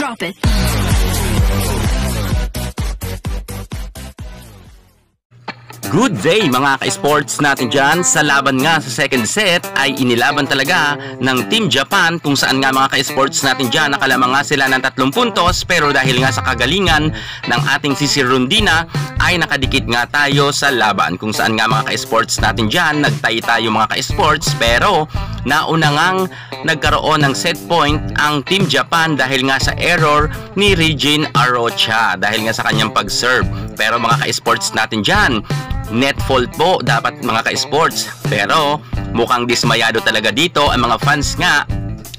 Drop it. Good day mga ka-sports natin dyan. Sa laban nga sa second set ay inilaban talaga ng Team Japan, kung saan nga mga ka-sports natin dyan nakalamang nga sila ng 3 puntos, pero dahil nga sa kagalingan ng ating si Rondina ay nakadikit nga tayo sa laban, kung saan nga mga ka-sports natin dyan nagtay tayo mga ka-sports, pero nauna ngang nagkaroon ng set point ang Team Japan dahil nga sa error ni Regine Arocha dahil nga sa kanyang pag-serve. Pero mga ka-sports natin dyan, net fault po dapat mga ka-sports, pero mukhang dismayado talaga dito ang mga fans nga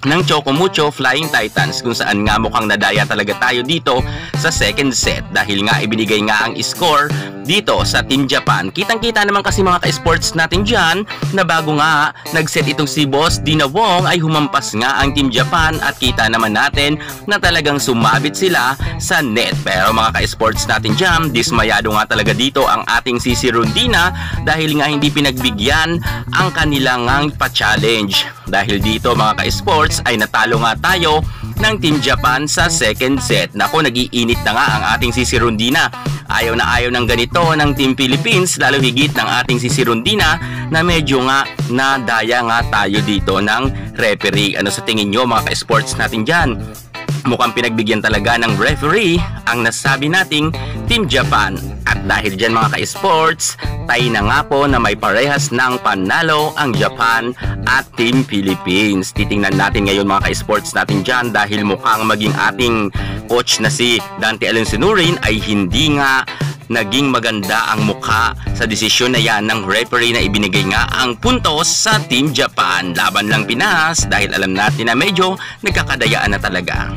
ng Chocomucho Flying Titans, kung saan nga mukhang nadaya talaga tayo dito sa second set dahil nga ibinigay nga ang score dito sa Team Japan. Kitang-kita naman kasi mga ka-sports natin dyan na bago nga nag-set itong si Boss Dina Wong ay humampas nga ang Team Japan at kita naman natin na talagang sumabit sila sa net. Pero mga ka-sports natin dyan, dismayado nga talaga dito ang ating si Rondina dahil nga hindi pinagbigyan ang kanilang pa-challenge. Dahil dito mga ka-sports ay natalo nga tayo ng Team Japan sa second set. Nako, nag-iinit na nga ang ating si Rondina. Ayaw na ayaw ng ganito ng Team Philippines, lalo higit ng ating si Rondina na medyo nga nadaya nga tayo dito ng referee. Ano sa tingin nyo mga ka-sports natin dyan? Mukhang pinagbigyan talaga ng referee ang nasabi nating Team Japan. At dahil dyan mga ka-sports, tayo na nga po na may parehas ng panalo ang Japan at Team Philippines. Titingnan natin ngayon mga ka-sports natin dyan dahil mukhang maging ating coach na si Dante Alensinurin ay hindi nga naging maganda ang mukha sa desisyon na yan ng referee na ibinigay nga ang puntos sa Team Japan. Laban lang Pinas dahil alam natin na medyo nagkakadayaan na talaga.